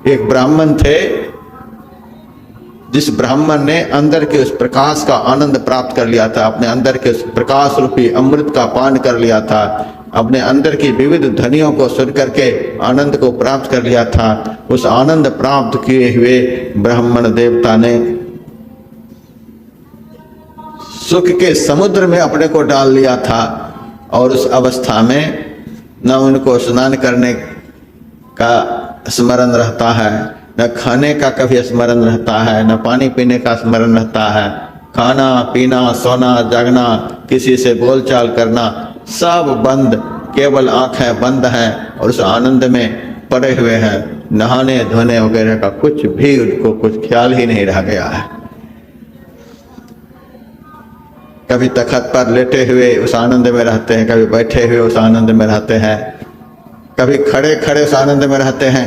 एक ब्राह्मण थे, जिस ब्राह्मण ने अंदर के उस प्रकाश का आनंद प्राप्त कर लिया था, अपने अंदर के उस प्रकाश रूपी अमृत का पान कर लिया था, अपने अंदर की विविध ध्वनियों को सुन करके आनंद को प्राप्त कर लिया था। उस आनंद प्राप्त किए हुए ब्राह्मण देवता ने सुख के समुद्र में अपने को डाल लिया था, और उस अवस्था में न उनको स्नान करने का स्मरण रहता है, न खाने का कभी स्मरण रहता है, न पानी पीने का स्मरण रहता है। खाना पीना, सोना, जागना, किसी से बोलचाल करना सब बंद, केवल आंखें बंद हैं और उस आनंद में पड़े हुए हैं। नहाने धोने वगैरह का कुछ भी उनको कुछ ख्याल ही नहीं रह गया है। कभी तखत पर लेटे हुए उस आनंद में रहते हैं, कभी बैठे हुए उस आनंद में रहते हैं, कभी खड़े खड़े उस आनंद में रहते हैं।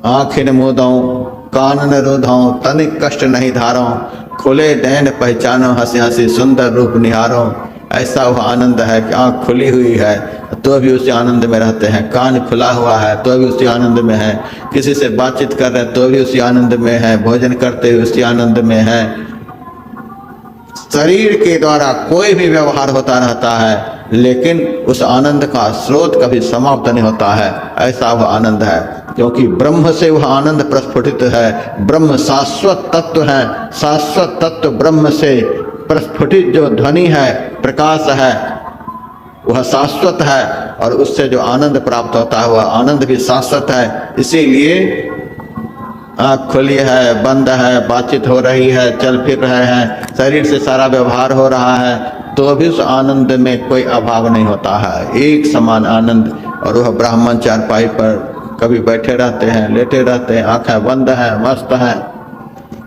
आँख न मूंदऊं, कान न रूंधऊं, तनिक कष्ट नहीं धारों, खुले नैन पहचानो, हंसी हंसी सुंदर रूप निहारो। ऐसा वह आनंद है कि आँख खुली हुई है तो भी उसी आनंद में रहते हैं, कान खुला हुआ है तो भी उसी आनंद में है, किसी से बातचीत कर रहे हैं तो भी उसी आनंद में है, भोजन करते हुए उसी आनंद में है। शरीर के द्वारा कोई भी व्यवहार होता रहता है, लेकिन उस आनंद का स्रोत कभी समाप्त नहीं होता है। ऐसा वह आनंद है, क्योंकि ब्रह्म से वह आनंद प्रस्फुटित है। ब्रह्म शाश्वत तत्व है, शाश्वत तत्व ब्रह्म से प्रस्फुटित जो ध्वनि है, प्रकाश है, वह शाश्वत है, और उससे जो आनंद प्राप्त होता है वह आनंद भी शाश्वत है। इसीलिए आँख खुली है, बंद है, बातचीत हो रही है, चल फिर रहे हैं, शरीर से सारा व्यवहार हो रहा है, तो भी उस आनंद में कोई अभाव नहीं होता है, एक समान आनंद। और वह ब्राह्मण चारपाई पर कभी बैठे रहते हैं, लेटे रहते हैं, आंखें बंद हैं, मस्त हैं।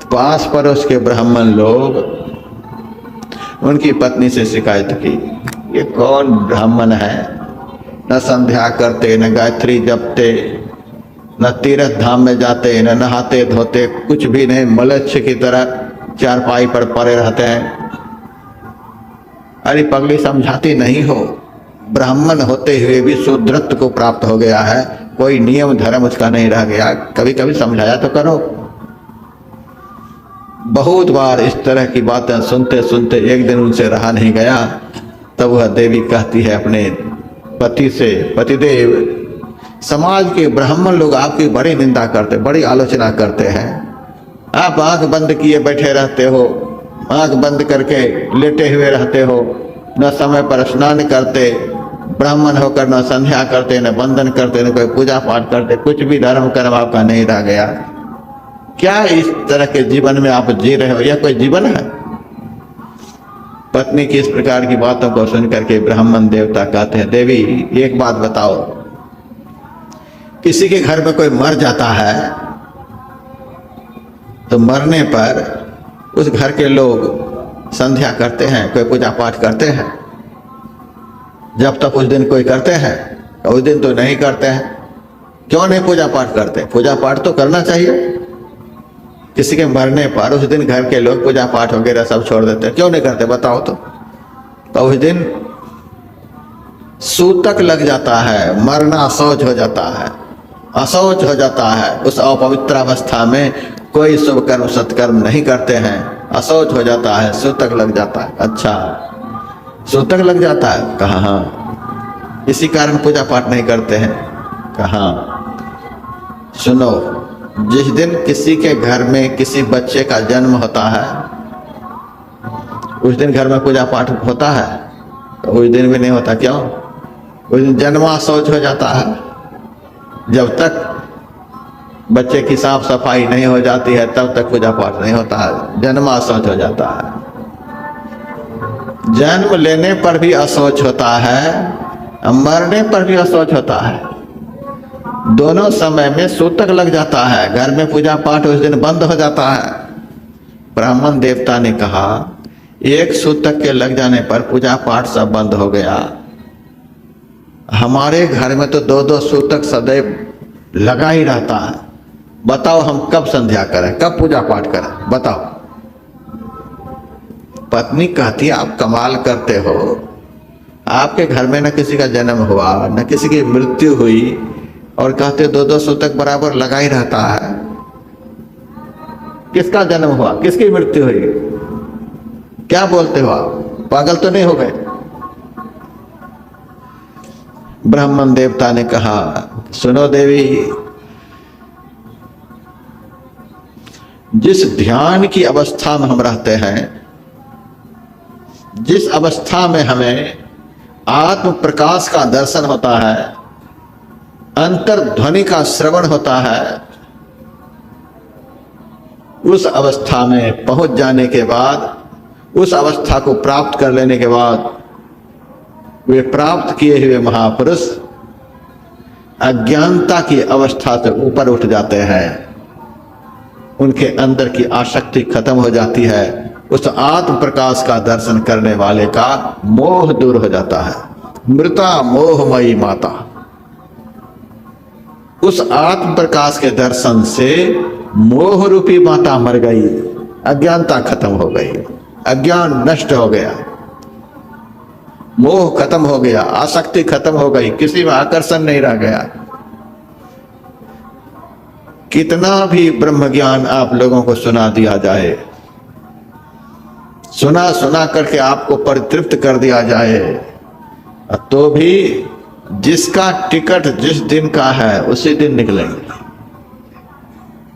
पास पड़ोस के ब्राह्मण लोग उनकी पत्नी से शिकायत की, ये कौन ब्राह्मण है, न संध्या करते, न गायत्री जपते, न तीर्थ धाम में जाते, न नहाते धोते, कुछ भी नहीं, मलक्ष्य की तरह चारपाई पर पड़े रहते हैं। अरे पगली, समझाती नहीं हो, ब्राह्मण होते हुए भी शूद्रत्व को प्राप्त हो गया है, कोई नियम धर्म उसका नहीं रह गया, कभी कभी समझाया तो करो। बहुत बार इस तरह की बातें सुनते सुनते एक दिन उनसे रहा नहीं गया, तब वह देवी कहती है अपने पति से, पतिदेव, समाज के ब्राह्मण लोग आपकी बड़ी निंदा करते, बड़ी आलोचना करते हैं, आप आंख बंद किए बैठे रहते हो, आंख बंद करके लेटे हुए रहते हो, न समय पर स्नान करते, ब्राह्मण होकर न संध्या करते, न बंधन करते, न कोई पूजा पाठ करते, कुछ भी धर्म कर्म आपका नहीं रह गया। क्या इस तरह के जीवन में आप जी रहे हो, यह कोई जीवन है? पत्नी की इस प्रकार की बातों को सुन करके ब्राह्मण देवता कहते हैं, देवी एक बात बताओ, किसी के घर में कोई मर जाता है तो मरने पर उस घर के लोग संध्या करते हैं, कोई पूजा पाठ करते हैं? जब तक उस दिन कोई करते हैं, उस दिन तो नहीं करते हैं। क्यों नहीं पूजा पाठ करते? पूजा पाठ तो करना चाहिए। किसी के मरने पर उस दिन घर के लोग पूजा पाठ वगैरह सब छोड़ देते हैं, क्यों नहीं करते बताओ तो उस दिन सूतक लग जाता है, मरना शौच हो जाता है, अशौच हो जाता है। उस अपवित्र अवस्था में कोई शुभ कर्म सत्कर्म नहीं करते हैं, अशौच हो जाता है, सूतक लग जाता है। अच्छा, सूतक लग जाता है? कहा हाँ। इसी कारण पूजा पाठ नहीं करते हैं? कहा। सुनो, जिस दिन किसी के घर में किसी बच्चे का जन्म होता है, उस दिन घर में पूजा पाठ होता है? तो उस दिन भी नहीं होता। क्यों? उस दिन जन्मा शौच हो जाता है। जब तक बच्चे की साफ सफाई नहीं हो जाती है तब तक पूजा पाठ नहीं होता है, जन्मा शौच हो जाता है। जन्म लेने पर भी अशौच होता है, मरने पर भी अशौच होता है, दोनों समय में सूतक लग जाता है, घर में पूजा पाठ उस दिन बंद हो जाता है। ब्राह्मण देवता ने कहा, एक सूतक के लग जाने पर पूजा पाठ सब बंद हो गया, हमारे घर में तो दो दो सूतक सदैव लगा ही रहता है, बताओ हम कब संध्या करें, कब पूजा पाठ करें, बताओ। पत्नी कहती, आप कमाल करते हो, आपके घर में न किसी का जन्म हुआ, न किसी की मृत्यु हुई, और कहते 2-2 सूतक बराबर लगा ही रहता है। किसका जन्म हुआ, किसकी मृत्यु हुई? क्या बोलते हो आप, पागल तो नहीं हो गए? ब्राह्मण देवता ने कहा, सुनो देवी, जिस ध्यान की अवस्था में हम रहते हैं, जिस अवस्था में हमें आत्म प्रकाश का दर्शन होता है, अंतर्ध्वनि का श्रवण होता है, उस अवस्था में पहुंच जाने के बाद, उस अवस्था को प्राप्त कर लेने के बाद, वे प्राप्त किए हुए महापुरुष अज्ञानता की अवस्था से ऊपर उठ जाते हैं। उनके अंदर की आसक्ति खत्म हो जाती है। उस आत्म प्रकाश का दर्शन करने वाले का मोह दूर हो जाता है। मृता मोहमयी माता, उस आत्म प्रकाश के दर्शन से मोह रूपी माता मर गई, अज्ञानता खत्म हो गई, अज्ञान नष्ट हो गया, मोह खत्म हो गया, आसक्ति खत्म हो गई, किसी में आकर्षण नहीं रह गया। कितना भी ब्रह्म ज्ञान आप लोगों को सुना दिया जाए, सुना सुना करके आपको परितृप्त कर दिया जाए, तो भी जिसका टिकट जिस दिन का है उसी दिन निकलेंगे।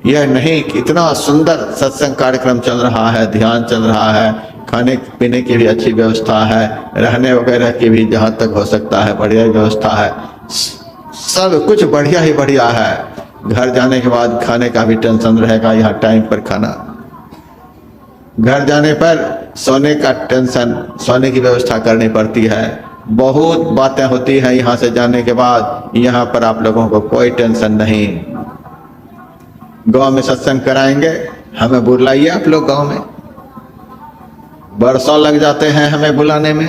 यह नहीं कि इतना सुंदर सत्संग कार्यक्रम चल रहा है, ध्यान चल रहा है, खाने पीने की भी अच्छी व्यवस्था है, रहने वगैरह की भी जहाँ तक हो सकता है बढ़िया व्यवस्था है, सब कुछ बढ़िया ही बढ़िया है। घर जाने के बाद खाने का भी टेंशन रहेगा, यहाँ टाइम पर खाना, घर जाने पर सोने का टेंशन, सोने की व्यवस्था करनी पड़ती है, बहुत बातें होती है। यहाँ से जाने के बाद यहाँ पर आप लोगों को कोई टेंशन नहीं। गांव में सत्संग कराएंगे, हमें बुलाइए आप लोग गांव में, बरसों लग जाते हैं हमें बुलाने में,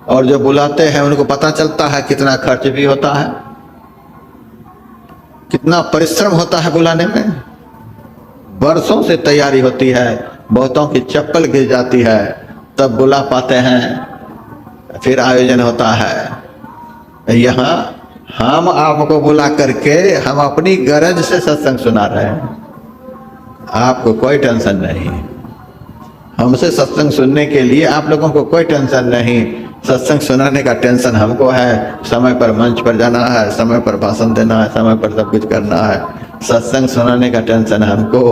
और जो बुलाते हैं उनको पता चलता है कितना खर्च भी होता है, कितना परिश्रम होता है बुलाने में, बरसों से तैयारी होती है, बहुतों की चप्पल गिर जाती है तब बुला पाते हैं, फिर आयोजन होता है। यहाँ हम आपको बुला करके हम अपनी गरज से सत्संग सुना रहे हैं, आपको कोई टेंशन नहीं। हमसे सत्संग सुनने के लिए आप लोगों को कोई टेंशन नहीं, सत्संग सुनाने का टेंशन हमको है। समय पर मंच पर जाना है, समय पर भाषण देना है, समय पर सब कुछ करना है। सत्संग सुनाने का टेंशन हमको,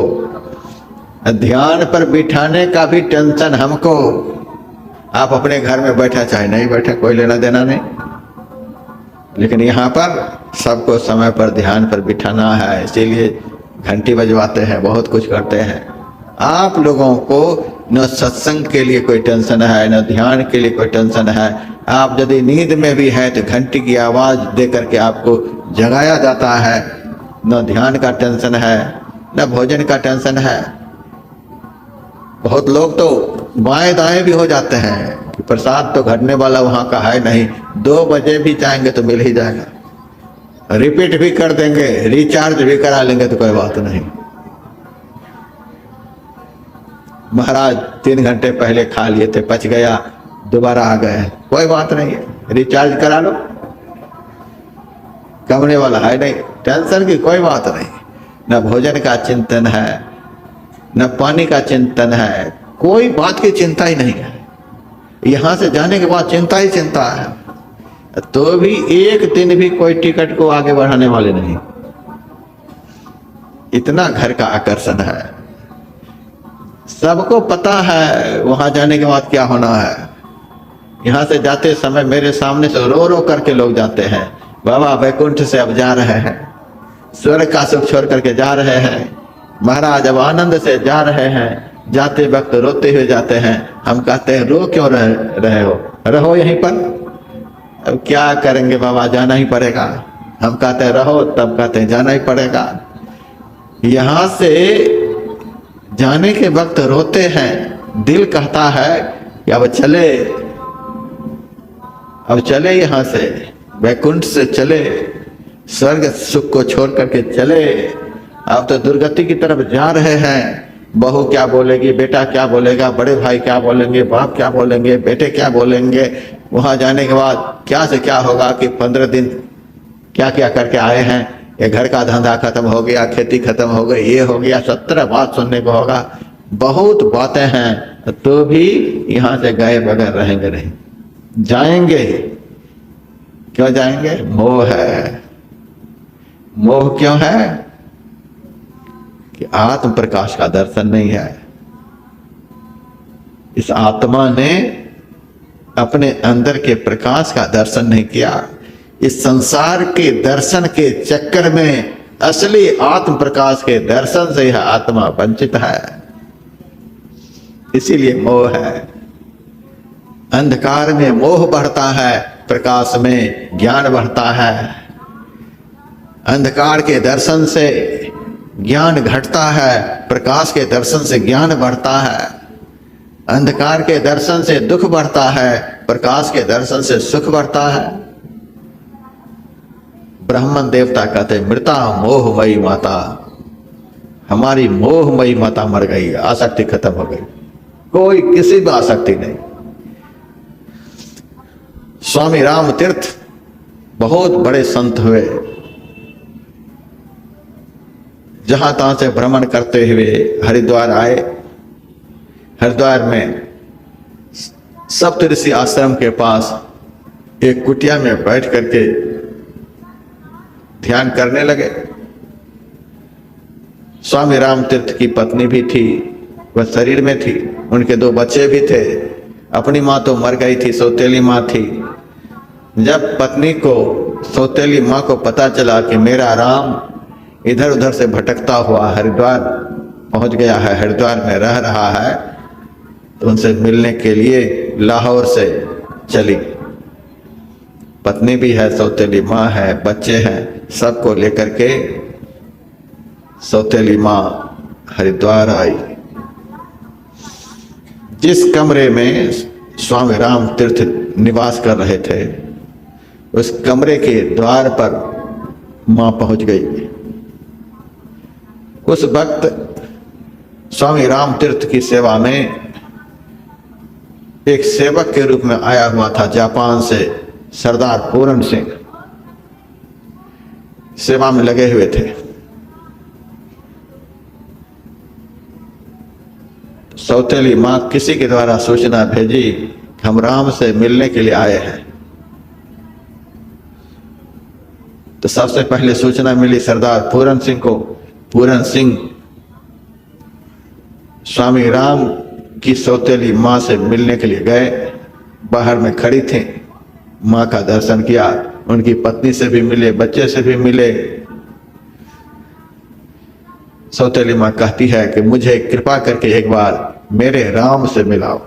ध्यान पर बिठाने का भी टेंशन हमको। आप अपने घर में बैठे चाहे नहीं बैठे, कोई लेना देना नहीं, लेकिन यहाँ पर सबको समय पर ध्यान पर बिठाना है, इसीलिए घंटी बजवाते हैं, बहुत कुछ करते हैं। आप लोगों को न सत्संग के लिए कोई टेंशन है, न ध्यान के लिए कोई टेंशन है। आप यदि नींद में भी हैं तो घंटी की आवाज दे करके आपको जगाया जाता है। न ध्यान का टेंशन है, न भोजन का टेंशन है। बहुत लोग तो बाएं दाएं भी हो जाते हैं कि प्रसाद तो घटने वाला वहां का है नहीं, 2 बजे भी जाएंगे तो मिल ही जाएगा, रिपीट भी कर देंगे, रिचार्ज भी करा लेंगे तो कोई बात नहीं। महाराज 3 घंटे पहले खा लिए थे, पच गया, दोबारा आ गए, कोई बात नहीं है, रिचार्ज करा लो, कमने वाला है नहीं, टेंशन की कोई बात नहीं। न भोजन का चिंतन है, न पानी का चिंतन है, कोई बात की चिंता ही नहीं है। यहां से जाने के बाद चिंता ही चिंता है, तो भी एक दिन भी कोई टिकट को आगे बढ़ाने वाले नहीं। इतना घर का आकर्षण है, सबको पता है वहां जाने के बाद क्या होना है। यहां से जाते समय मेरे सामने से रो रो करके लोग जाते हैं, बाबा वैकुंठ से अब जा रहे हैं, स्वर्ग का सुख छोड़ करके जा रहे हैं, महाराज अब आनंद से जा रहे हैं। जाते वक्त रोते हुए जाते हैं। हम कहते हैं रो क्यों रहे हो, रहो यहीं पर, अब क्या करेंगे बाबा, जाना ही पड़ेगा। हम कहते हैं रहो, तब कहते हैं जाना ही पड़ेगा। यहां से जाने के वक्त रोते हैं, दिल कहता है कि अब चले यहाँ से, वैकुंठ से चले, स्वर्ग सुख को छोड़ करके चले। अब तो दुर्गति की तरफ जा रहे हैं। बहू क्या बोलेगी, बेटा क्या बोलेगा, बड़े भाई क्या बोलेंगे, बाप क्या बोलेंगे, बेटे क्या बोलेंगे। वहां जाने के बाद क्या से क्या होगा कि 15 दिन क्या क्या करके आए हैं, ये घर का धंधा खत्म हो गया, खेती खत्म हो गई, ये हो गया, 17 बात सुनने को होगा, बहुत बातें हैं, तो भी यहां से गए बगैर रहेंगे नहीं, जाएंगे। क्यों जाएंगे? मोह है। मोह क्यों है? कि आत्म प्रकाश का दर्शन नहीं है। इस आत्मा ने अपने अंदर के प्रकाश का दर्शन नहीं किया। इस संसार के दर्शन के चक्कर में असली आत्म प्रकाश के दर्शन से यह आत्मा वंचित है। इसीलिए मोह है। अंधकार में मोह बढ़ता है, प्रकाश में ज्ञान बढ़ता है। अंधकार के दर्शन से ज्ञान घटता है, प्रकाश के दर्शन से ज्ञान बढ़ता है। अंधकार के दर्शन से दुख बढ़ता है, प्रकाश के दर्शन से सुख बढ़ता है। ब्राह्मण देवता कहते मृता मोहमयी माता, हमारी मोहमयी माता मर गई, आसक्ति खत्म हो गई, कोई किसी भी आसक्ति नहीं। स्वामी राम तीर्थ बहुत बड़े संत हुए, जहां तहां से भ्रमण करते हुए हरिद्वार आए। हरिद्वार में सप्तऋषि आश्रम के पास एक कुटिया में बैठ करके ध्यान करने लगे। स्वामी राम तीर्थ की पत्नी भी थी, वह शरीर में थी, उनके 2 बच्चे भी थे। अपनी माँ तो मर गई थी, सौतेली माँ थी। जब पत्नी को, सौतेली माँ को पता चला कि मेरा राम इधर उधर से भटकता हुआ हरिद्वार पहुंच गया है, हरिद्वार में रह रहा है, तो उनसे मिलने के लिए लाहौर से चली। पत्नी भी है, सौतेली माँ है, बच्चे हैं, सबको लेकर के सौतेली माँ हरिद्वार आई। जिस कमरे में स्वामी राम तीर्थ निवास कर रहे थे, उस कमरे के द्वार पर माँ पहुंच गई। उस वक्त स्वामी राम तीर्थ की सेवा में एक सेवक के रूप में आया हुआ था जापान से सरदार पूरन सिंह, सेवा में लगे हुए थे। सौतेली माँ किसी के द्वारा सूचना भेजी, हम राम से मिलने के लिए आए हैं। तो सबसे पहले सूचना मिली सरदार पूरन सिंह को। पूरन सिंह स्वामी राम की सौतेली माँ से मिलने के लिए गए, बाहर में खड़ी थी, माँ का दर्शन किया, उनकी पत्नी से भी मिले, बच्चे से भी मिले। सौतेली माँ कहती है कि मुझे कृपा करके एक बार मेरे राम से मिलाओ।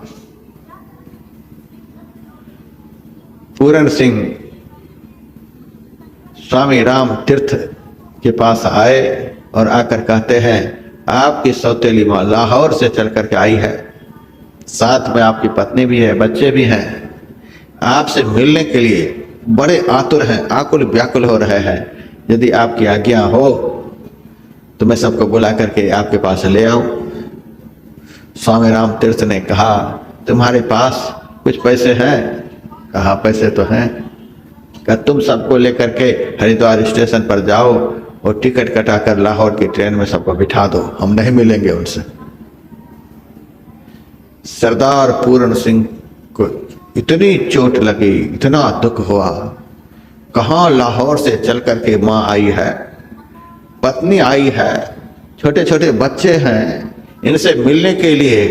पूरन सिंह स्वामी राम तीर्थ के पास आए और आकर कहते हैं आपकी सौतेली माँ लाहौर से चल करके आई है, साथ में आपकी पत्नी भी है, बच्चे भी हैं, आपसे मिलने के लिए बड़े आतुर हैं, आकुल व्याकुल हो रहे हैं। यदि आपकी आज्ञा हो तो मैं सबको बुला करके आपके पास ले आऊं। स्वामी राम तीर्थ ने कहा तुम्हारे पास कुछ पैसे हैं? कहा पैसे तो हैं। कहा तुम सबको लेकर के हरिद्वार स्टेशन पर जाओ और टिकट कटाकर लाहौर की ट्रेन में सबको बिठा दो, हम नहीं मिलेंगे उनसे। सरदार पूरन सिंह को इतनी चोट लगी, इतना दुख हुआ, कहाँ लाहौर से चल करके माँ आई है, पत्नी आई है, छोटे छोटे बच्चे हैं, इनसे मिलने के लिए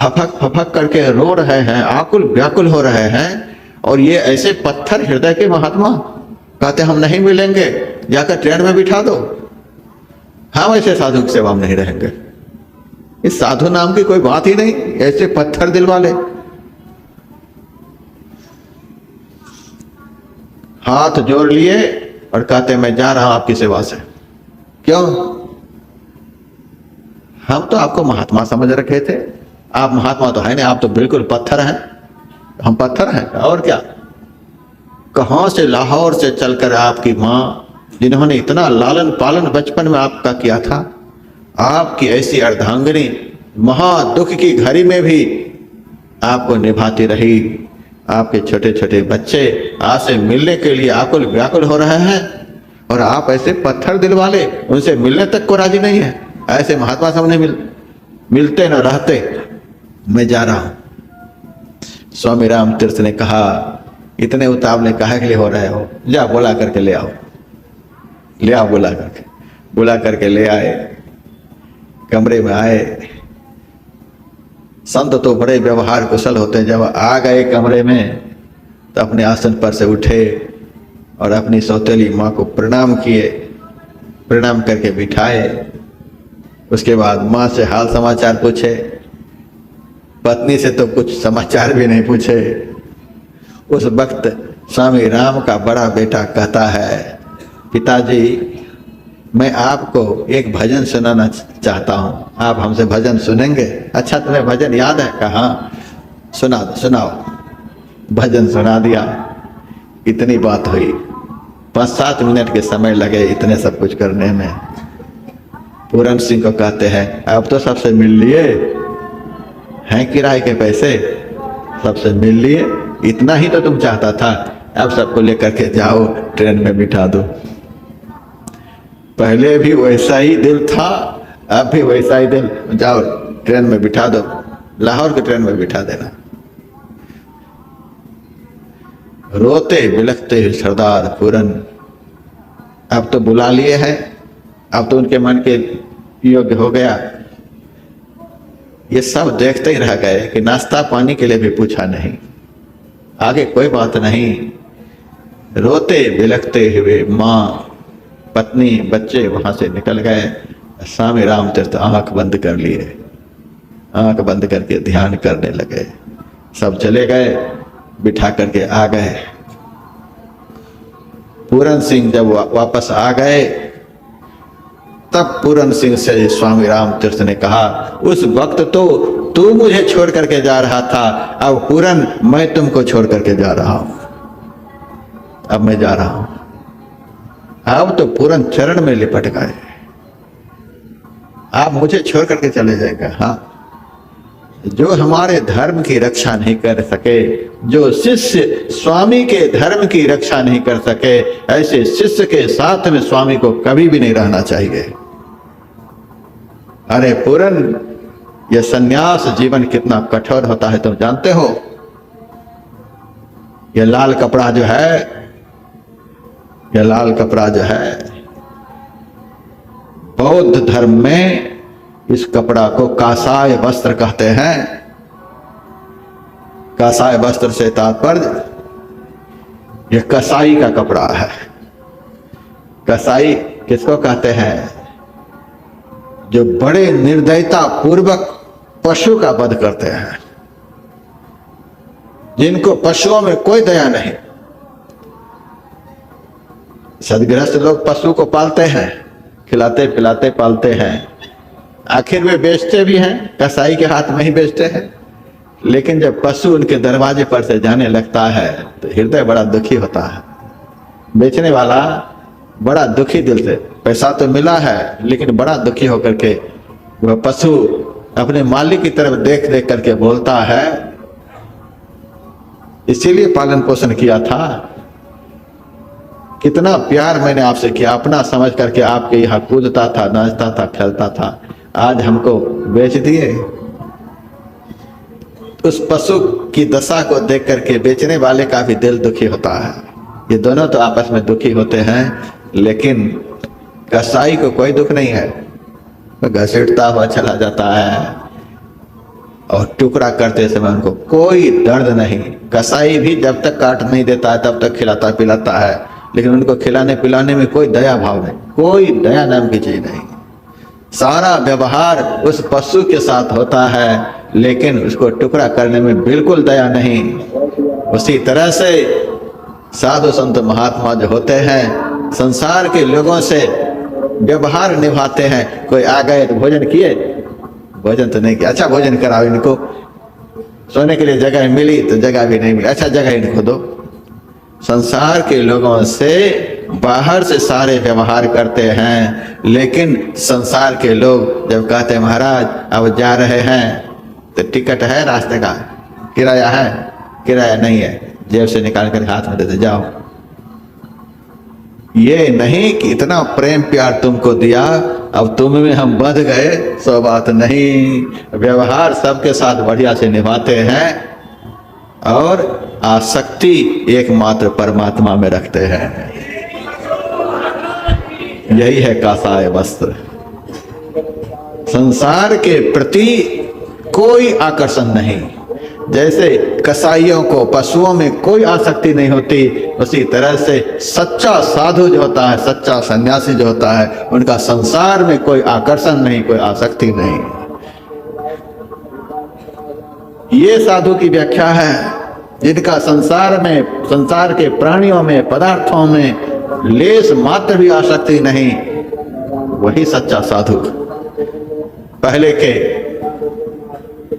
फफक फफक करके रो रहे हैं, आकुल व्याकुल हो रहे हैं, और ये ऐसे पत्थर हृदय के महात्मा कहते हम नहीं मिलेंगे, जाकर ट्रेन में बिठा दो। हम ऐसे साधु की सेवा में नहीं रहेंगे। इस साधु नाम की कोई बात ही नहीं, ऐसे पत्थर दिल वाले। हाथ जोड़ लिए और कहते मैं जा रहा हूं आपकी सेवा से। क्यों? हम तो आपको महात्मा समझ रखे थे, आप महात्मा तो है नहीं, आप तो बिल्कुल पत्थर हैं। हम पत्थर हैं और क्या? कहां से लाहौर से चलकर आपकी माँ, जिन्होंने इतना लालन पालन बचपन में आपका किया था, आपकी ऐसी अर्धांगिनी महा दुख की घड़ी में भी आपको निभाती रही, आपके छोटे छोटे बच्चे आपसे मिलने के लिए आकुल व्याकुल हो रहे हैं और आप ऐसे पत्थर दिल वाले उनसे मिलने तक को राजी नहीं है। ऐसे महात्मा सामने मिलते न रहते। मैं जा रहा हूं। स्वामी राम तीर्थ ने कहा, इतने उतावले काहे के लिए हो रहे हो, जा बुला करके ले आओ, ले आओ। बुला करके ले आए। कमरे में आए। संत तो बड़े व्यवहार कुशल होते हैं। जब आ गए कमरे में तो अपने आसन पर से उठे और अपनी सौतेली माँ को प्रणाम किए। प्रणाम करके बिठाए। उसके बाद माँ से हाल समाचार पूछे। पत्नी से तो कुछ समाचार भी नहीं पूछे। उस वक्त स्वामी राम का बड़ा बेटा कहता है, पिताजी मैं आपको एक भजन सुनाना चाहता हूँ, आप हमसे भजन सुनेंगे? अच्छा तुम्हें भजन याद है? कहा सुनाओ। भजन सुना दिया। इतनी बात हुई। 5-7 मिनट के समय लगे इतने सब कुछ करने में। पूरन सिंह को कहते हैं, अब तो सबसे मिल लिए हैं, किराए के पैसे सबसे मिल लिए, इतना ही तो तुम चाहता था, अब सबको लेकर के जाओ, ट्रेन में बिठा दो। पहले भी वैसा ही दिल था, अब भी वैसा ही दिल, जाओ ट्रेन में बिठा दो, लाहौर की ट्रेन में बिठा देना। रोते बिलखते हुए सरदार पूरन अब तो बुला लिए हैं, अब तो उनके मन के योग्य हो गया। ये सब देखते ही रह गए कि नाश्ता पानी के लिए भी पूछा नहीं, आगे कोई बात नहीं। रोते बिलखते हुए माँ, पत्नी, बच्चे वहां से निकल गए। स्वामी राम तीर्थ आंख बंद कर लिए। आंख बंद करके ध्यान करने लगे। सब चले गए, बिठा करके आ गए। पूरन सिंह जब वापस आ गए तब पूरन सिंह से स्वामी राम तीर्थ ने कहा, उस वक्त तो तू मुझे छोड़ करके जा रहा था, अब पूरन मैं तुमको छोड़ करके जा रहा हूं। अब मैं जा रहा हूं। अब तो पूरन चरण में लिपट गए। आप मुझे छोड़ करके चले जाएगा? हाँ, जो हमारे धर्म की रक्षा नहीं कर सके, जो शिष्य स्वामी के धर्म की रक्षा नहीं कर सके, ऐसे शिष्य के साथ में स्वामी को कभी भी नहीं रहना चाहिए। अरे पूरन, यह सन्यास जीवन कितना कठोर होता है तुम जानते हो? यह लाल कपड़ा जो है, यह लाल कपड़ा जो है, बौद्ध धर्म में इस कपड़ा को कासाय वस्त्र कहते हैं। कासाय वस्त्र से तात्पर्य यह कसाई का कपड़ा है। कसाई किसको कहते हैं? जो बड़े निर्दयता पूर्वक पशु का वध करते हैं, जिनको पशुओं में कोई दया नहीं। सदगृहस्थ लोग पशु को पालते हैं, खिलाते पिलाते पालते हैं, आखिर वे बेचते भी हैं, कसाई के हाथ में ही बेचते हैं। लेकिन जब पशु उनके दरवाजे पर से जाने लगता है तो हृदय बड़ा दुखी होता है। बेचने वाला बड़ा दुखी दिल से, पैसा तो मिला है लेकिन बड़ा दुखी होकर के वह पशु अपने मालिक की तरफ देख देख करके बोलता है, इसीलिए पालन पोषण किया था, कितना प्यार मैंने आपसे किया, अपना समझ करके आपके यहाँ कूदता था, नाचता था, खेलता था, आज हमको बेच दिए। उस पशु की दशा को देख करके बेचने वाले का भी दिल दुखी होता है। ये दोनों तो आपस में दुखी होते हैं, लेकिन कसाई को कोई दुख नहीं है, घसीटता हुआ चला जाता है और टुकड़ा करते समय उनको कोई दर्द नहीं। कसाई भी जब तक काट नहीं देता है तब तक खिलाता पिलाता है, लेकिन उनको खिलाने पिलाने में कोई दया भाव नहीं, कोई दया नाम की चीज नहीं। सारा व्यवहार उस पशु के साथ होता है, लेकिन उसको टुकड़ा करने में बिल्कुल दया नहीं। उसी तरह से साधु संत महात्मा जो होते हैं, संसार के लोगों से व्यवहार निभाते हैं। कोई आ गए तो भोजन किए, भोजन तो नहीं किया, अच्छा भोजन कराओ इनको, सोने के लिए जगह मिली तो जगह भी नहीं मिली, अच्छा जगह इनको दो। संसार के लोगों से बाहर से सारे व्यवहार करते हैं, लेकिन संसार के लोग जब कहते हैं महाराज अब जा रहे हैं तो टिकट है, रास्ते का किराया है, किराया नहीं है, जेब से निकाल कर हाथ में देते जाओ। ये नहीं कि इतना प्रेम प्यार तुमको दिया, अब तुम में हम बंध गए, सो बात नहीं। व्यवहार सबके साथ बढ़िया से निभाते हैं और आसक्ति एकमात्र परमात्मा में रखते हैं। यही है कासाय वस्त्र। संसार के प्रति कोई आकर्षण नहीं। जैसे कसाईयों को पशुओं में कोई आसक्ति नहीं होती, उसी तरह से सच्चा साधु जो होता है, सच्चा सन्यासी जो होता है, उनका संसार में कोई आकर्षण नहीं, कोई आसक्ति नहीं। ये साधु की व्याख्या है, जिनका संसार में, संसार के प्राणियों में, पदार्थों में लेस मात्र भी आसक्ति नहीं, वही सच्चा साधु। पहले के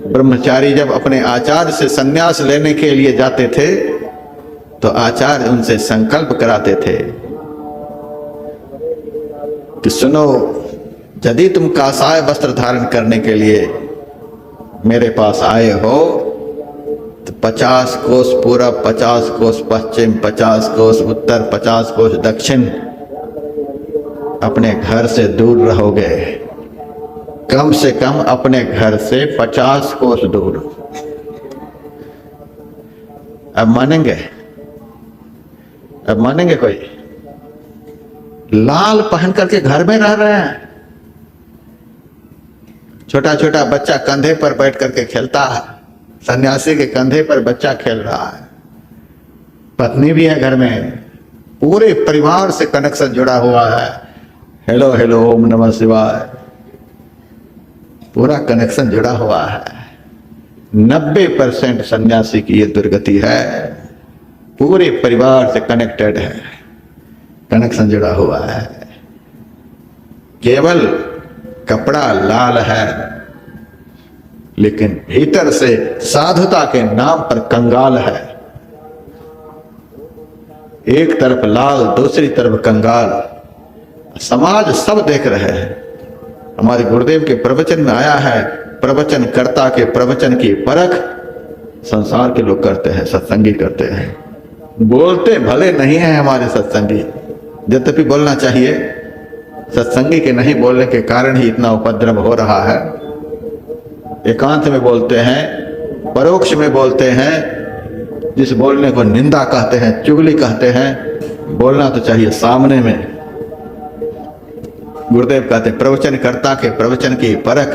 ब्रह्मचारी जब अपने आचार्य से संन्यास लेने के लिए जाते थे तो आचार्य उनसे संकल्प कराते थे कि सुनो, यदि तुम कासाय वस्त्र धारण करने के लिए मेरे पास आए हो तो 50 कोस पूरब, 50 कोस पश्चिम, 50 कोस उत्तर, 50 कोस दक्षिण अपने घर से दूर रहोगे। कम से कम अपने घर से 50 कोस दूर। अब मानेंगे? अब मानेंगे कोई? लाल पहन करके घर में रह रहे हैं। छोटा छोटा बच्चा कंधे पर बैठ करके खेलता है, सन्यासी के कंधे पर बच्चा खेल रहा है। पत्नी भी है घर में, पूरे परिवार से कनेक्शन जुड़ा हुआ है। हेलो हेलो, ओम नमः शिवाय, पूरा कनेक्शन जुड़ा हुआ है। 90% सन्यासी की ये दुर्गति है, पूरे परिवार से कनेक्टेड है, कनेक्शन जुड़ा हुआ है। केवल कपड़ा लाल है, लेकिन भीतर से साधुता के नाम पर कंगाल है। एक तरफ लाल, दूसरी तरफ कंगाल। समाज सब देख रहे हैं। हमारे गुरुदेव के प्रवचन में आया है, प्रवचन कर्ता के प्रवचन की परख संसार के लोग करते हैं, सत्संगी करते हैं। बोलते भले नहीं है हमारे सत्संगी, यद्यपि बोलना चाहिए। सत्संगी के नहीं बोलने के कारण ही इतना उपद्रव हो रहा है। एकांत में बोलते हैं, परोक्ष में बोलते हैं, जिस बोलने को निंदा कहते हैं, चुगली कहते हैं। बोलना तो चाहिए सामने में। गुरुदेव कहते हैं प्रवचन कर्ता के प्रवचन की परख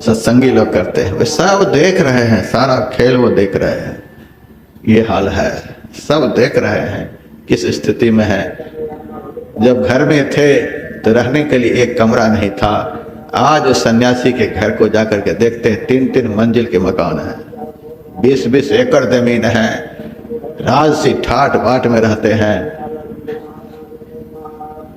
सत्संगी लोग करते हैं। वे सब देख रहे हैं, सारा खेल वो देख रहे हैं। ये हाल है, सब देख रहे हैं किस स्थिति में है। जब घर में थे तो रहने के लिए एक कमरा नहीं था। आज उस सन्यासी के घर को जाकर के देखते हैं, 3-3 मंजिल के मकान है, 20-20 एकड़ जमीन है, राजसी ठाट बाट में रहते हैं।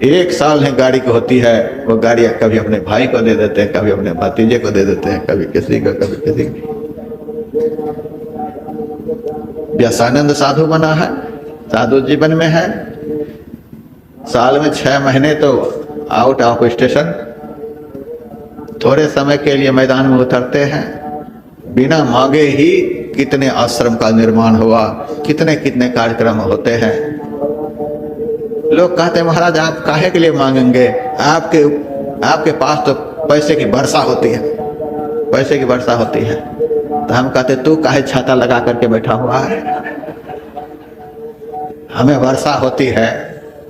एक साल है गाड़ी को होती है, वो गाड़ियां कभी अपने भाई को दे देते हैं, कभी अपने भतीजे को दे देते हैं, कभी किसी को, कभी किसी को। व्यासानंद साधु बना है, साधु जीवन में है। साल में 6 महीने तो आउट ऑफ स्टेशन, थोड़े समय के लिए मैदान में उतरते हैं। बिना मांगे ही कितने आश्रम का निर्माण हुआ, कितने कितने कार्यक्रम होते हैं। लोग कहते हैं महाराज आप काहे के लिए मांगेंगे, आपके पास तो पैसे की वर्षा होती है, पैसे की वर्षा होती है। तो हम कहते तू काहे छाता लगा करके बैठा हुआ है? हमें वर्षा होती है,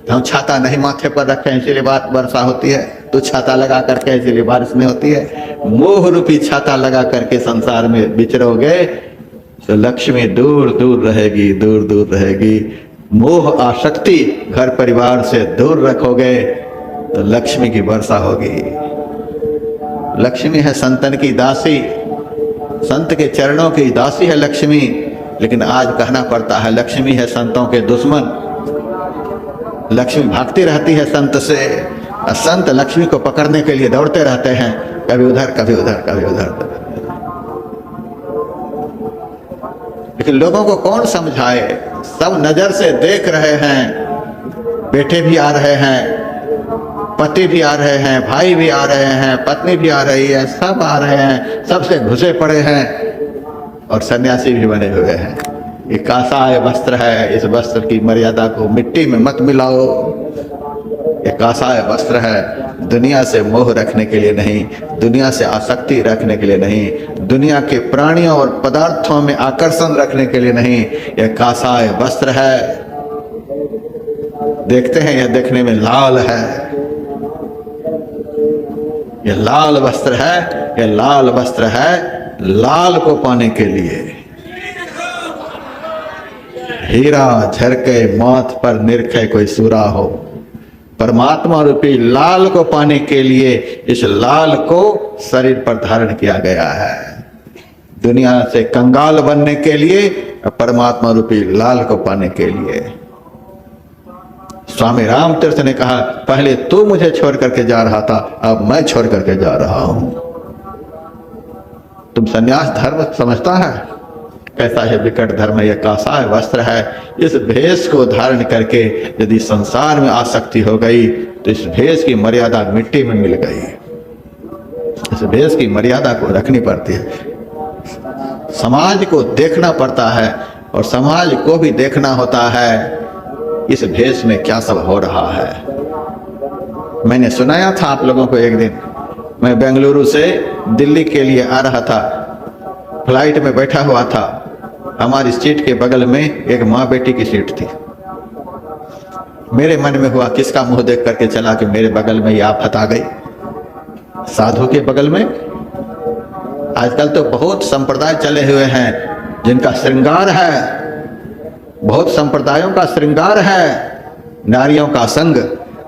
हम छाता नहीं माथे पर रखे इसीलिए बात वर्षा होती है। तू छाता लगा करके इसीलिए बारिश नहीं होती है। मोह रूपी छाता लगा करके संसार में विचरोगे तो लक्ष्मी दूर दूर रहेगी, दूर दूर रहेगी। मोह आसक्ति घर परिवार से दूर रखोगे तो लक्ष्मी की वर्षा होगी। लक्ष्मी है संतन की दासी, संत के चरणों की दासी है लक्ष्मी। लेकिन आज कहना पड़ता है लक्ष्मी है संतों के दुश्मन। लक्ष्मी भागती रहती है संत से, और संत लक्ष्मी को पकड़ने के लिए दौड़ते रहते हैं, कभी उधर कभी उधर कभी उधर। लेकिन लोगों को कौन समझाए? सब नजर से देख रहे हैं। बेटे भी आ रहे हैं, पति भी आ रहे हैं, भाई भी आ रहे हैं, पत्नी भी आ रही है, सब आ रहे हैं, सबसे घुसे पड़े हैं और सन्यासी भी बने हुए हैं। ये कासाय वस्त्र है, इस वस्त्र की मर्यादा को मिट्टी में मत मिलाओ। ये कासाय वस्त्र है, दुनिया से मोह रखने के लिए नहीं, दुनिया से आसक्ति रखने के लिए नहीं, दुनिया के प्राणियों और पदार्थों में आकर्षण रखने के लिए नहीं। यह कासाय वस्त्र है। देखते हैं यह देखने में लाल है, यह लाल वस्त्र है, यह लाल वस्त्र है लाल को पाने के लिए। हीरा झरके माथ पर निरखे कोई सूरा हो। परमात्मा रूपी लाल को पाने के लिए इस लाल को शरीर पर धारण किया गया है। दुनिया से कंगाल बनने के लिए, परमात्मा रूपी लाल को पाने के लिए। स्वामी रामतीर्थ ने कहा, पहले तू मुझे छोड़ करके जा रहा था, अब मैं छोड़ करके जा रहा हूं। तुम सन्यास धर्म समझता है? कैसा है विकट धर्म, यह कासाय वस्त्र है। इस भेष को धारण करके यदि संसार में आसक्ति हो गई तो इस भेष की मर्यादा मिट्टी में मिल गई। इस भेष की मर्यादा को रखनी पड़ती है। समाज को देखना पड़ता है और समाज को भी देखना होता है इस भेष में क्या सब हो रहा है। मैंने सुनाया था आप लोगों को, एक दिन मैं बेंगलुरु से दिल्ली के लिए आ रहा था, फ्लाइट में बैठा हुआ था। हमारी सीट के बगल में एक माँ बेटी की सीट थी। मेरे मन में हुआ किसका मुंह देख करके चला कि मेरे बगल में ये आफत आ गई। साधु के बगल में। आजकल तो बहुत संप्रदाय चले हुए हैं जिनका श्रृंगार है, बहुत संप्रदायों का श्रृंगार है नारियों का संग।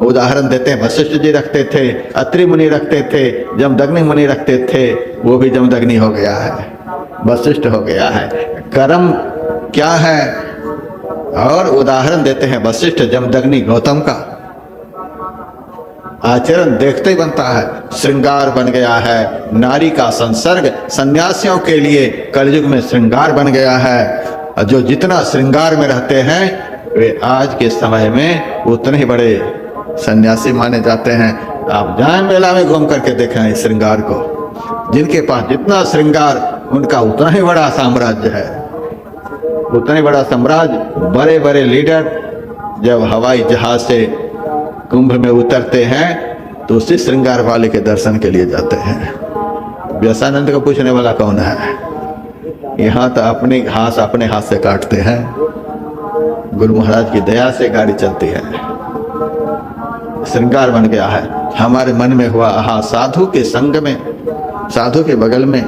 उदाहरण देते हैं, वशिष्ठ जी रखते थे, अत्रि मुनि रखते थे, जमदग्नि मुनि रखते थे, वो भी जमदग्नि हो गया है, वशिष्ठ हो गया है। कर्म क्या है? और उदाहरण देते हैं वशिष्ठ, जमदग्नि, गौतम का। आचरण देखते ही बनता है। श्रृंगार बन गया है नारी का संसर्ग। सन्यासियों के लिए कलयुग में श्रृंगार बन गया है। जो जितना श्रृंगार में रहते हैं वे आज के समय में उतने ही बड़े सन्यासी माने जाते हैं। आप जाएं मेला में घूम करके देखें इस श्रृंगार को। जिनके पास जितना श्रृंगार, उनका उतना ही बड़ा साम्राज्य है, उतना ही बड़ा साम्राज्य। बड़े बड़े लीडर जब हवाई जहाज से कुंभ में उतरते हैं तो उसी श्रृंगार वाले के दर्शन के लिए जाते हैं। व्यासानंद को पूछने वाला कौन है? यहाँ तो अपने घास अपने हाथ से काटते हैं। गुरु महाराज की दया से गाड़ी चलती है। श्रृंगार बन गया है। हमारे मन में हुआ, हाँ, साधु के संग में, साधु के बगल में,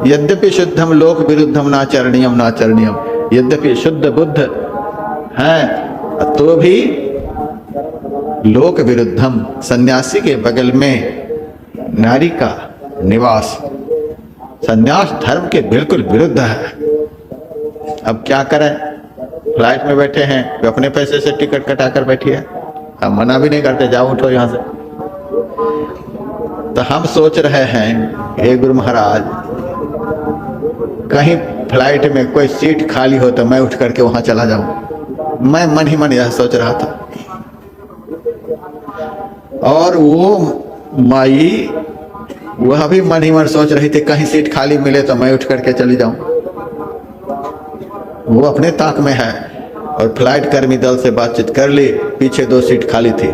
यद्यपि शुद्धम लोक विरुद्धम नाचरणीयम नाचरणीयम, यद्यपि शुद्ध बुद्ध है तो भी लोक विरुद्धम, सन्यासी के बगल में नारी का निवास सन्यास धर्म के बिल्कुल विरुद्ध है। अब क्या करें? फ्लाइट में बैठे हैं, वे अपने पैसे से टिकट कटा कर बैठिए, हम मना भी नहीं करते, जाओ उठो यहां से। तो हम सोच रहे हैं, हे गुरु महाराज, कहीं फ्लाइट में कोई सीट खाली हो तो मैं उठ करके वहां चला जाऊं। मैं मन ही मन यह सोच रहा था। और वो माई वह भी मन ही मन सोच रही थी, कहीं सीट खाली मिले तो मैं उठ करके चली जाऊं। वो अपने ताक में है। और फ्लाइट कर्मी दल से बातचीत कर ली, पीछे 2 सीट खाली थी,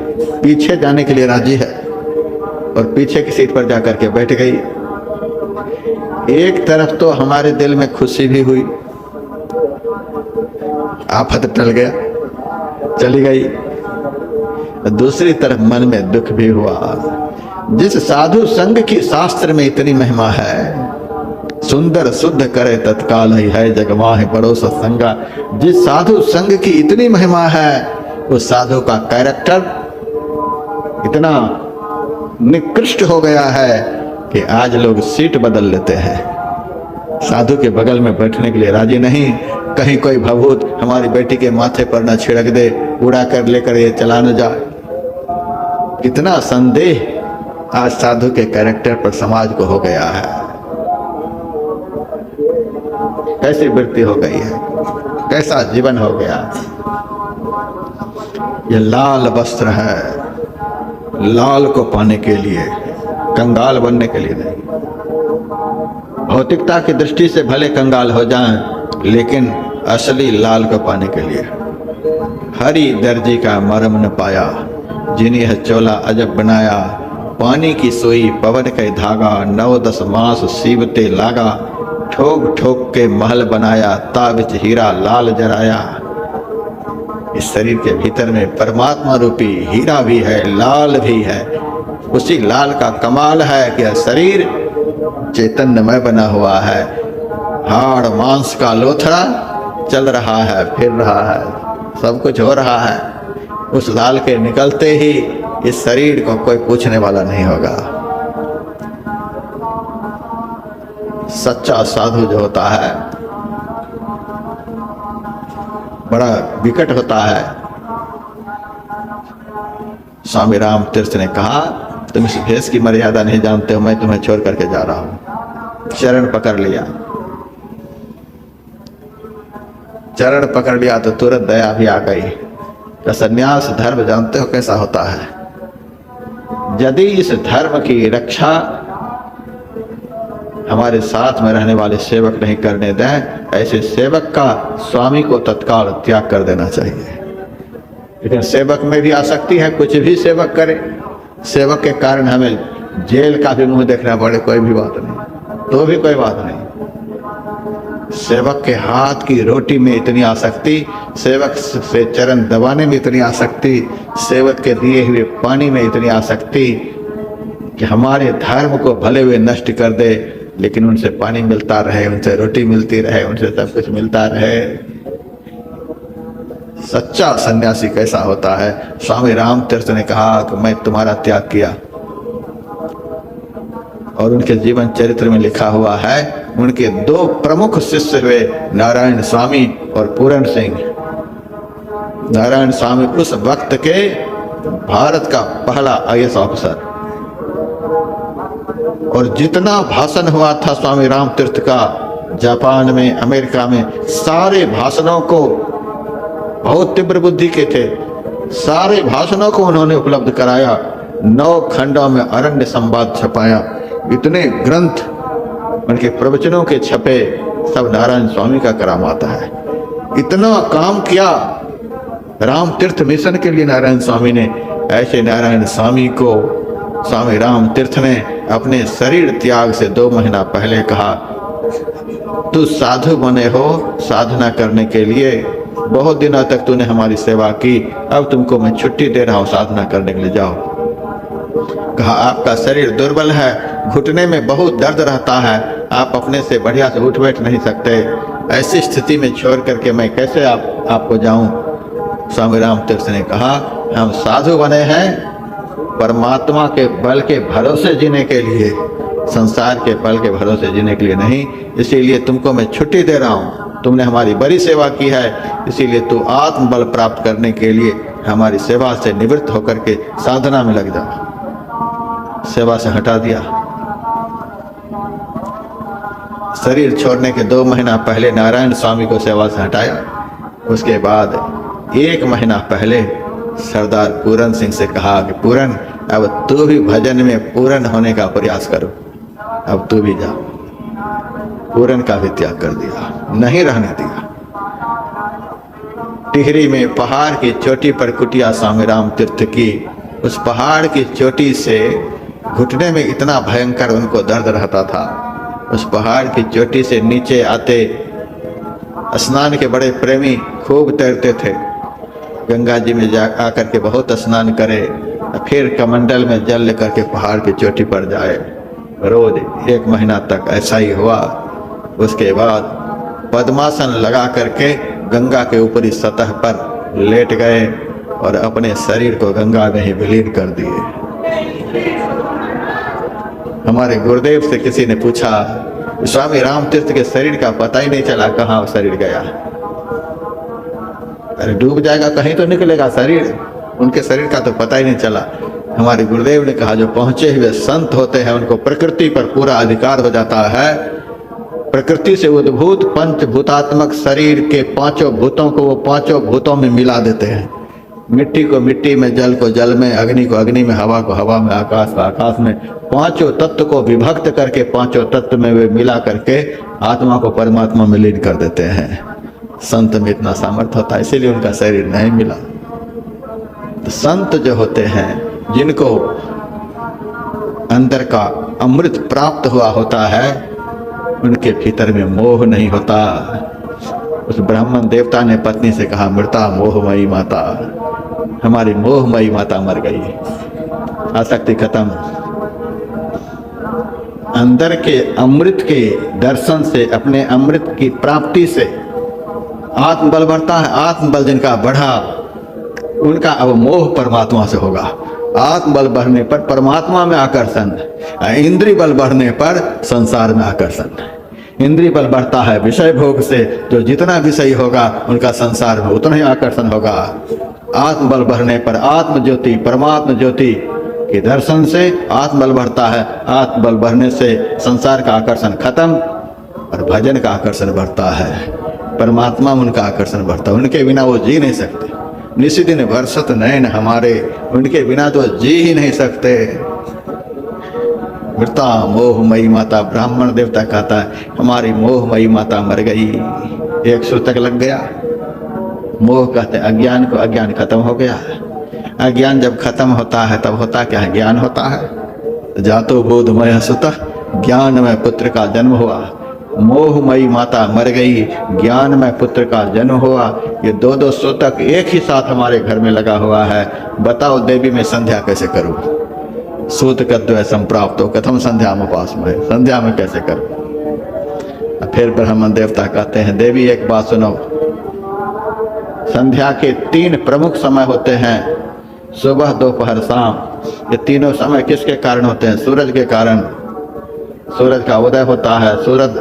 पीछे जाने के लिए राजी है और पीछे की सीट पर जाकर के बैठ गई। एक तरफ तो हमारे दिल में खुशी भी हुई, आफत टल गया, चली गई। दूसरी तरफ मन में दुख भी हुआ। जिस साधु संघ की शास्त्र में इतनी महिमा है, सुंदर शुद्ध करे तत्काल ही है जगमाह बड़ो सत्संगा। जिस साधु संघ की इतनी महिमा है, उस साधु का कैरेक्टर इतना निकृष्ट हो गया है कि आज लोग सीट बदल लेते हैं, साधु के बगल में बैठने के लिए राजी नहीं। कहीं कोई भभूत हमारी बेटी के माथे पर न छिड़क दे, उड़ा कर लेकर ये चला न जाए। इतना संदेह आज साधु के कैरेक्टर पर समाज को हो गया है। कैसी वृत्ति हो गई है, कैसा जीवन हो गया। ये लाल वस्त्र है, लाल को पाने के लिए, कंगाल बनने के लिए नहीं। भौतिकता की दृष्टि से भले कंगाल हो जाएं, लेकिन असली लाल को पाने के लिए। हरी दर्जी का मरम न पाया, जिन्हें है चोला अजब बनाया। पानी की सोई पवन के धागा, 9-10 मास सीवते लागा। ठोक ठोक के महल बनाया, ताबिज हीरा लाल जराया। इस शरीर के भीतर में परमात्मा रूपी हीरा भी है, लाल भी है। उसी लाल का कमाल है कि यह शरीर चैतन्यमय बना हुआ है। हाड़ मांस का लोथड़ा चल रहा है, फिर रहा है, सब कुछ हो रहा है। उस लाल के निकलते ही इस शरीर को कोई पूछने वाला नहीं होगा। सच्चा साधु जो होता है बड़ा विकट होता है। स्वामी राम तीर्थ ने कहा, तुम इस भेष की मर्यादा नहीं जानते हो, मैं तुम्हें छोड़ करके जा रहा हूं। चरण पकड़ लिया, चरण पकड़ लिया तो तुरंत दया भी आ गई। तो सन्यास धर्म जानते हो कैसा होता है? यदि इस धर्म की रक्षा हमारे साथ में रहने वाले सेवक नहीं करने दें, ऐसे सेवक का स्वामी को तत्काल त्याग कर देना चाहिए। लेकिन सेवक में भी आसक्ति है, कुछ भी सेवक करे, सेवक के कारण हमें जेल का भी मुंह देखना पड़े, कोई भी बात नहीं, तो भी कोई बात नहीं। सेवक के हाथ की रोटी में इतनी आसक्ति, सेवक से चरण दबाने में इतनी आसक्ति, सेवक के दिए हुए पानी में इतनी आसक्ति कि हमारे धर्म को भले हुए नष्ट कर दे, लेकिन उनसे पानी मिलता रहे, उनसे रोटी मिलती रहे, उनसे सब कुछ मिलता रहे। सच्चा सन्यासी कैसा होता है? स्वामी राम तीर्थ ने कहा कि मैं तुम्हारा त्याग किया, और उनके जीवन चरित्र में लिखा हुआ है, उनके 2 प्रमुख शिष्य हुए नारायण स्वामी और पूरन सिंह। नारायण स्वामी उस वक्त के भारत का पहला IAS ऑफिसर, और जितना भाषण हुआ था स्वामी राम तीर्थ का जापान में, अमेरिका में, सारे भाषणों को, बहुत तीव्र बुद्धि के थे, सारे भाषणों को उन्होंने उपलब्ध कराया। 9 खंडों में अरण्य संवाद छपाया, इतने ग्रंथ उनके प्रवचनों के छपे, सब नारायण स्वामी का करामाता है। इतना काम किया राम तीर्थ मिशन के लिए नारायण स्वामी ने। ऐसे नारायण स्वामी को स्वामी राम तीर्थ ने अपने शरीर त्याग से 2 महीना पहले कहा, तू साधु बने हो साधना करने के लिए, बहुत दिनों तक तूने हमारी सेवा की, अब तुमको मैं छुट्टी दे रहा हूं, साधना करने के लिए जाओ। कहा, आपका शरीर दुर्बल है, घुटने में बहुत दर्द रहता है, आप अपने से बढ़िया से उठ बैठ नहीं सकते, ऐसी स्थिति में छोड़ करके मैं कैसे आपको जाऊं? स्वामी राम तीर्थ ने कहा, हम साधु बने हैं परमात्मा के बल के भरोसे जीने के लिए, संसार के बल के भरोसे जीने के लिए नहीं। इसीलिए तुमको मैं छुट्टी दे रहा हूँ, तुमने हमारी बड़ी सेवा की है, इसीलिए तू आत्मबल प्राप्त करने के लिए हमारी सेवा से निवृत्त होकर के साधना में लग जा। सेवा से हटा दिया। शरीर छोड़ने के 2 महीना पहले नारायण स्वामी को सेवा से हटाया। उसके बाद 1 महीना पहले सरदार पूरन सिंह से कहा कि पूरन, अब तू भी भजन में पूरन होने का प्रयास करो, अब तू भी जा। पूरन का भी त्याग कर दिया, नहीं रहने दिया। टिहरी में पहाड़ की चोटी पर कुटिया स्वामी राम तीर्थ की। उस पहाड़ की चोटी से घुटने में इतना भयंकर उनको दर्द रहता था। उस पहाड़ की चोटी से नीचे आते स्नान के बड़े प्रेमी खूब तैरते थे। गंगा जी में जा आकर के बहुत स्नान करे, फिर कमंडल में जल लेकर के पहाड़ की चोटी पर जाए। रोज 1 महीना तक ऐसा ही हुआ। उसके बाद पद्मासन लगा करके गंगा के ऊपरी सतह पर लेट गए और अपने शरीर को गंगा में ही विलीन कर दिए। हमारे गुरुदेव से किसी ने पूछा, स्वामी राम तीर्थ के शरीर का पता ही नहीं चला कहाँ शरीर गया। अरे डूब जाएगा कहीं तो निकलेगा शरीर, उनके शरीर का तो पता ही नहीं चला। हमारे गुरुदेव ने कहा, जो पहुंचे हुए संत होते हैं उनको प्रकृति पर पूरा अधिकार हो जाता है। प्रकृति से उद्भूत पंचभूतात्मक शरीर के 5 भूतों को वो 5 भूतों में मिला देते हैं। मिट्टी को मिट्टी में, जल को जल में, अग्नि को अग्नि में, हवा को हवा में, आकाश को आकाश में, 5 तत्व को विभक्त करके 5 तत्व में वे मिला करके आत्मा को परमात्मा में लीन कर देते हैं। संत में इतना सामर्थ्य होता है, इसीलिए उनका शरीर नहीं मिला। तो संत जो होते हैं, जिनको अंदर का अमृत प्राप्त हुआ होता है, उनके भीतर में मोह नहीं होता। उस ब्राह्मण देवता ने पत्नी से कहा, मृता मोहमयी माता, हमारी मोहमयी माता मर गई, आसक्ति खत्म। अंदर के अमृत के दर्शन से, अपने अमृत की प्राप्ति से आत्मबल बढ़ता है। आत्मबल जिनका बढ़ा, उनका अब मोह परमात्मा से होगा। आत्मबल बढ़ने पर परमात्मा में आकर्षण, इंद्रिय बल बढ़ने पर संसार में आकर्षण। इंद्रिय बल बढ़ता है विषय भोग से, जो जितना विषय होगा उनका संसार में उतना ही आकर्षण होगा। आत्मबल बढ़ने पर आत्म ज्योति, परमात्मा ज्योति के दर्शन से आत्मबल बढ़ता है। आत्मबल बढ़ने से संसार का आकर्षण खत्म और भजन का आकर्षण बढ़ता है। परमात्मा में उनका आकर्षण बढ़ता है। उनके बिना वो जी नहीं सकते। निशिदिन वर्षत नयन हमारे, उनके बिना तो जी ही नहीं सकते। मृता मोहमयी माता, ब्राह्मण देवता कहता है हमारी मोहमयी माता मर गई। एक सुर तक लग गया। मोह कहते हैं अज्ञान को, अज्ञान खत्म हो गया। अज्ञान जब खत्म होता है तब होता क्या है, ज्ञान होता है। जातो बोधमय सुतः, ज्ञानमय पुत्र का जन्म हुआ। मोहमयी माता मर गई, ज्ञानमय पुत्र का जन्म हुआ। ये दो सूतक एक ही साथ हमारे घर में लगा हुआ है। बताओ देवी में संध्या कैसे करूं? सूत कद्वय संप्राप्त हो कथम संध्या में उपास में, संध्या में कैसे करूं? फिर ब्राह्मण देवता कहते हैं देवी एक बात सुनो, संध्या के 3 प्रमुख समय होते हैं, सुबह दोपहर शाम। ये तीनों समय किसके कारण होते हैं? सूरज के कारण। सूरज का उदय होता है, सूरज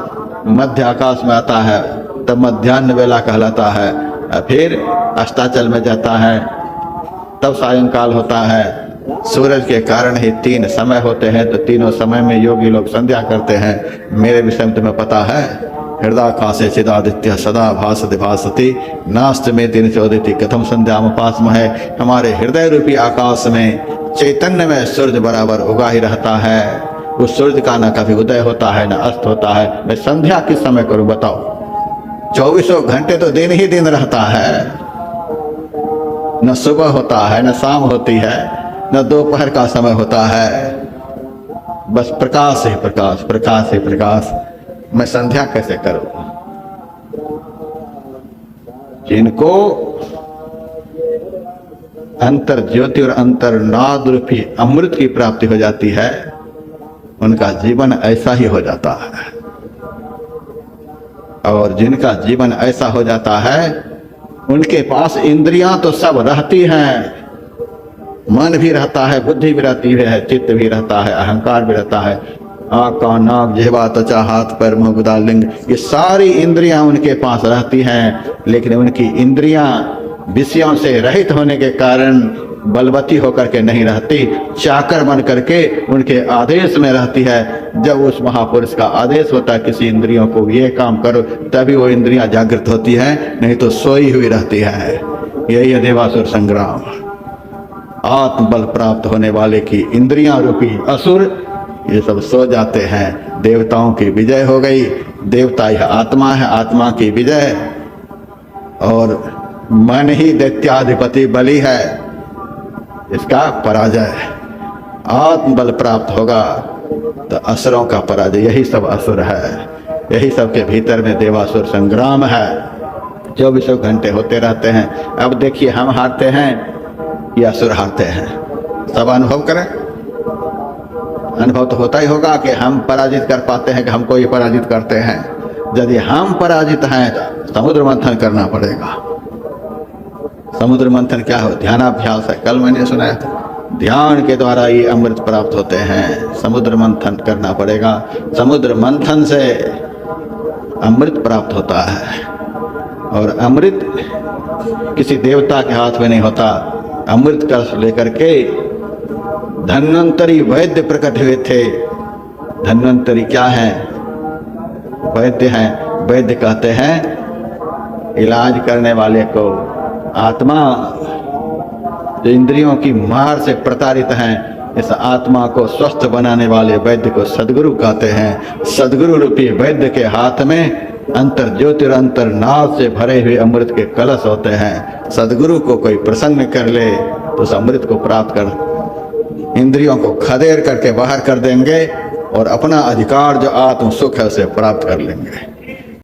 मध्य आकाश में आता है तब मध्याह्न वेला कहलाता है। फिर अस्ताचल में जाता है तब सायंकाल होता है। सूरज के कारण ही 3 समय होते हैं। तो तीनों समय में योगी लोग संध्या करते हैं। मेरे विषय में तुम्हें पता है, हृदयाकाशे चिदादित्य सदा भासते भासति नास्त में दिन चौदिति कथम संध्या उपास में है। हमारे हृदय रूपी आकाश में चैतन्य में सूर्य बराबर उगा ही रहता है। उस सूर्य का न कभी उदय होता है न अस्त होता है। मैं संध्या किस समय करूं बताओ? 24 घंटे तो दिन ही दिन रहता है। न सुबह होता है, न शाम होती है, न दोपहर का समय होता है। बस प्रकाश ही प्रकाश, प्रकाश ही प्रकाश। मैं संध्या कैसे करूं? जिनको अंतर ज्योति और अंतर नाद रूपी अमृत की प्राप्ति हो जाती है, उनका जीवन ऐसा ही हो जाता है। और जिनका जीवन ऐसा हो जाता है, उनके पास इंद्रियां तो सब रहती हैं, मन भी रहता है, बुद्धि भी रहती है, चित्त भी रहता है, अहंकार भी रहता है। आँख, कान, नाक, जिह्वा, त्वचा, हाथ, पैर, मुंह, गुदा, लिंग, ये सारी इंद्रियां उनके पास रहती हैं। लेकिन उनकी इंद्रियां विषयों से रहित होने के कारण बलवती होकर के नहीं रहती, चाकर बन करके उनके आदेश में रहती है। जब उस महापुरुष का आदेश होता है किसी इंद्रियों को ये काम करो, तभी वो इंद्रियां जागृत होती हैं, नहीं तो सोई हुई रहती है। यही है देवासुर संग्राम। आत्मबल प्राप्त होने वाले की इंद्रियां रूपी असुर ये सब सो जाते हैं। देवताओं की विजय हो गई। देवता यह आत्मा है, आत्मा की विजय। और मन ही दैत्याधिपति बलि है, इसका पराजय। आत्मबल प्राप्त होगा तो असुरों का पराजय। यही सब असुर है, यही सब के भीतर में देवासुर संग्राम है। 24 घंटे होते रहते हैं। अब देखिए हम हारते हैं या असुर हारते हैं? सब अनुभव करें। अनुभव तो होता ही होगा कि हम पराजित कर पाते हैं कि हमको ये पराजित करते हैं। यदि हम पराजित हैं तो समुद्र मंथन करना पड़ेगा। समुद्र मंथन क्या हो? ध्यानाभ्यास है। कल मैंने सुनाया था, ध्यान के द्वारा ये अमृत प्राप्त होते हैं। समुद्र मंथन करना पड़ेगा। समुद्र मंथन से अमृत प्राप्त होता है। और अमृत किसी देवता के हाथ में नहीं होता। अमृत कलश लेकर के धन्वंतरी वैद्य प्रकट हुए थे। धन्वंतरी क्या है? वैद्य हैं। वैद्य कहते हैं इलाज करने वाले को। आत्मा जो इंद्रियों की मार से प्रताड़ित हैं, इस आत्मा को स्वस्थ बनाने वाले वैद्य को सदगुरु कहते हैं। सदगुरु रूपी वैद्य के हाथ में अंतर ज्योतिरंतर नाद से भरे हुए अमृत के कलश होते हैं। सदगुरु को कोई प्रसन्न कर ले तो उस अमृत को प्राप्त कर इंद्रियों को खदेड़ करके बाहर कर देंगे और अपना अधिकार जो आत्म सुख है उसे प्राप्त कर लेंगे।